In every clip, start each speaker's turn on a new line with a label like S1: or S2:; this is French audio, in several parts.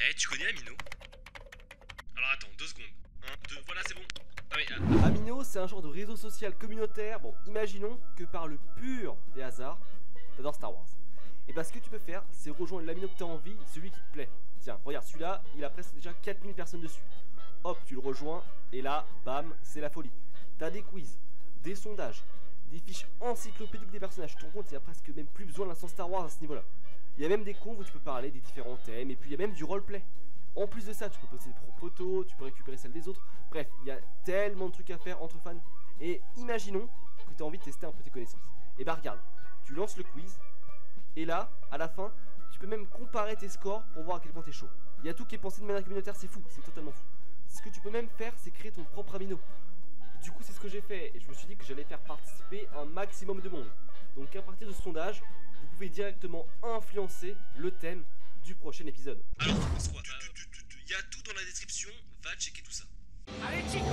S1: Eh, tu connais Amino? Alors attends, 2 secondes. 1, 2, voilà, c'est bon. Ah mais...
S2: Amino, c'est un genre de réseau social communautaire. Bon, imaginons que par le pur des hasards, t'adores Star Wars. Et bah ce que tu peux faire, c'est rejoindre l'Amino que t'as envie, celui qui te plaît. Tiens, regarde, celui-là, il a presque déjà 4000 personnes dessus. Hop, tu le rejoins, et là, bam, c'est la folie. T'as des quiz, des sondages, des fiches encyclopédiques des personnages. Tu te rends compte, il y a presque même plus besoin de l'instant Star Wars à ce niveau-là. Il y a même des conves où tu peux parler des différents thèmes, et puis il y a même du roleplay. En plus de ça, tu peux poster des propres photos, tu peux récupérer celles des autres. Bref, il y a tellement de trucs à faire entre fans. Et imaginons que tu as envie de tester un peu tes connaissances. Et bah regarde, tu lances le quiz, et là, à la fin, tu peux même comparer tes scores pour voir à quel point t'es chaud. Il y a tout qui est pensé de manière communautaire, c'est fou, c'est totalement fou. Ce que tu peux même faire, c'est créer ton propre Amino. Du coup, c'est ce que j'ai fait, et je me suis dit que j'allais faire participer un maximum de monde. Donc à partir de ce sondage, vous pouvez directement influencer le thème du prochain épisode.
S1: Alors, tu penses quoi? Il y a tout dans la description, va checker tout ça.
S3: Allez, Chico!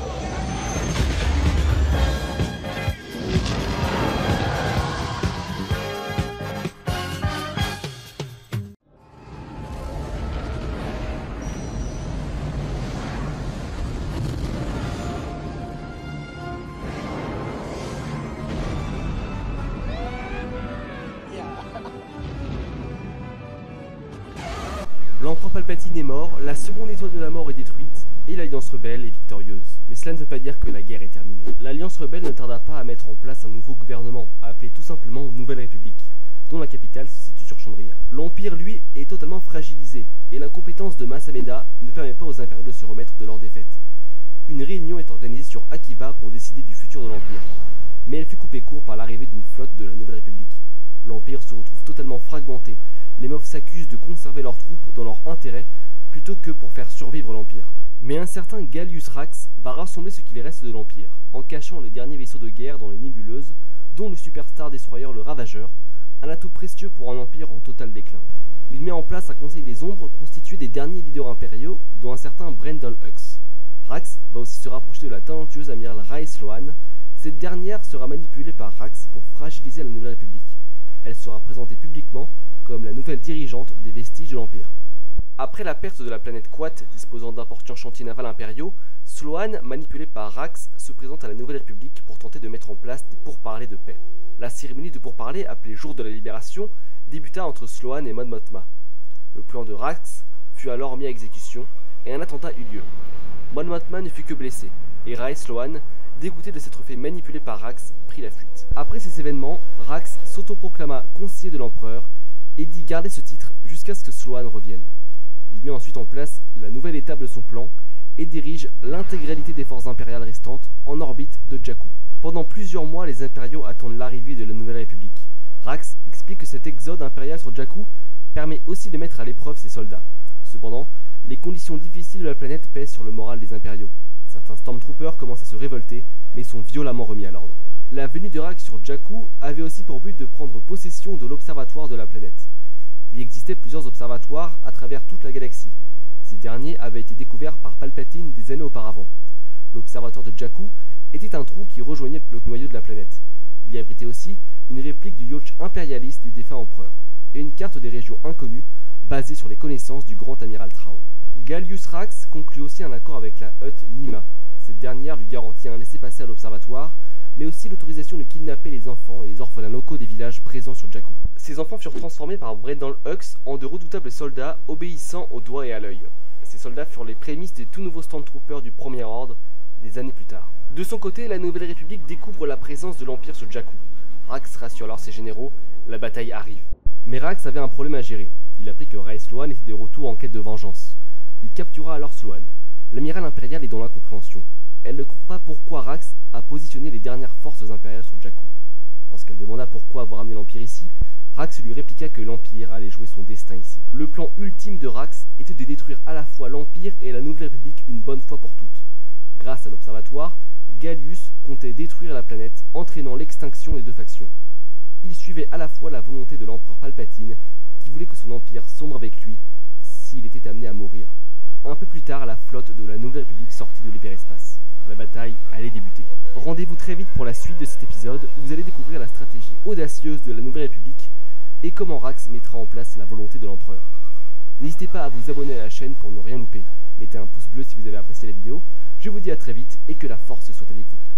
S2: L'empereur Palpatine est mort, la seconde étoile de la mort est détruite, et l'Alliance Rebelle est victorieuse. Mais cela ne veut pas dire que la guerre est terminée. L'Alliance Rebelle ne tarda pas à mettre en place un nouveau gouvernement, appelé tout simplement Nouvelle République, dont la capitale se situe sur Chandria. L'Empire, lui, est totalement fragilisé, et l'incompétence de Mas Amedda ne permet pas aux impériaux de se remettre de leur défaite. Une réunion est organisée sur Akiva pour décider du futur de l'Empire, mais elle fut coupée court par l'arrivée d'une flotte de la Nouvelle République. L'Empire se retrouve totalement fragmenté. Les Moffs s'accusent de conserver leurs troupes dans leur intérêt plutôt que pour faire survivre l'Empire. Mais un certain Gallius Rax va rassembler ce qu'il reste de l'Empire, en cachant les derniers vaisseaux de guerre dans les nébuleuses, dont le Superstar Destroyer le Ravageur, un atout précieux pour un empire en total déclin. Il met en place un conseil des ombres constitué des derniers leaders impériaux, dont un certain Brendol Hux. Rax va aussi se rapprocher de la talentueuse amirale Rae Sloane. Cette dernière sera manipulée par Rax pour fragiliser la Nouvelle République. Elle sera présentée publiquement comme la nouvelle dirigeante des vestiges de l'Empire. Après la perte de la planète Quat disposant d'importants chantiers navals impériaux, Sloane, manipulé par Rax, se présente à la Nouvelle République pour tenter de mettre en place des pourparlers de paix. La cérémonie de pourparlers, appelée Jour de la Libération, débuta entre Sloane et Mon Mothma. Le plan de Rax fut alors mis à exécution et un attentat eut lieu. Mon Mothma ne fut que blessé, et Rae Sloane, dégoûté de s'être fait manipuler par Rax, prit la fuite. Après ces événements, Rax s'autoproclama conseiller de l'empereur et dit garder ce titre jusqu'à ce que Sloane revienne. Il met ensuite en place la nouvelle étape de son plan et dirige l'intégralité des forces impériales restantes en orbite de Jakku. Pendant plusieurs mois, les impériaux attendent l'arrivée de la Nouvelle République. Rax explique que cet exode impérial sur Jakku permet aussi de mettre à l'épreuve ses soldats. Cependant, les conditions difficiles de la planète pèsent sur le moral des impériaux. Certains Stormtroopers commencent à se révolter, mais sont violemment remis à l'ordre. La venue de Rax sur Jakku avait aussi pour but de prendre possession de l'observatoire de la planète. Il existait plusieurs observatoires à travers toute la galaxie. Ces derniers avaient été découverts par Palpatine des années auparavant. L'observatoire de Jakku était un trou qui rejoignait le noyau de la planète. Il y abritait aussi une réplique du yacht impérialiste du défunt empereur, et une carte des régions inconnues basée sur les connaissances du grand amiral Thrawn. Gallius Rax conclut aussi un accord avec la Hutt Nima. Cette dernière lui garantit un laissez-passer à l'observatoire, mais aussi l'autorisation de kidnapper les enfants et les orphelins locaux des villages présents sur Jakku. Ces enfants furent transformés par Brendol Hux en de redoutables soldats obéissant au doigt et à l'œil. Ces soldats furent les prémices des tout nouveaux Stormtroopers du Premier Ordre des années plus tard. De son côté, la Nouvelle République découvre la présence de l'Empire sur Jakku. Rax rassure alors ses généraux, la bataille arrive. Mais Rax avait un problème à gérer. Il apprit que Rae Sloane était de retour en quête de vengeance. Il captura alors Sloane. L'amiral impérial est dans l'incompréhension. Elle ne comprend pas pourquoi Rax a positionné les dernières forces impériales sur Jakku. Lorsqu'elle demanda pourquoi avoir amené l'Empire ici, Rax lui répliqua que l'Empire allait jouer son destin ici. Le plan ultime de Rax était de détruire à la fois l'Empire et la Nouvelle République une bonne fois pour toutes. Grâce à l'observatoire, Gallius comptait détruire la planète, entraînant l'extinction des deux factions. Il suivait à la fois la volonté de l'empereur Palpatine, qui voulait que son empire sombre avec lui s'il était amené à mourir. Un peu plus tard, la flotte de la Nouvelle République sortit de l'hyperespace. La bataille allait débuter. Rendez-vous très vite pour la suite de cet épisode où vous allez découvrir la stratégie audacieuse de la Nouvelle République et comment Rax mettra en place la volonté de l'empereur. N'hésitez pas à vous abonner à la chaîne pour ne rien louper. Mettez un pouce bleu si vous avez apprécié la vidéo. Je vous dis à très vite et que la force soit avec vous.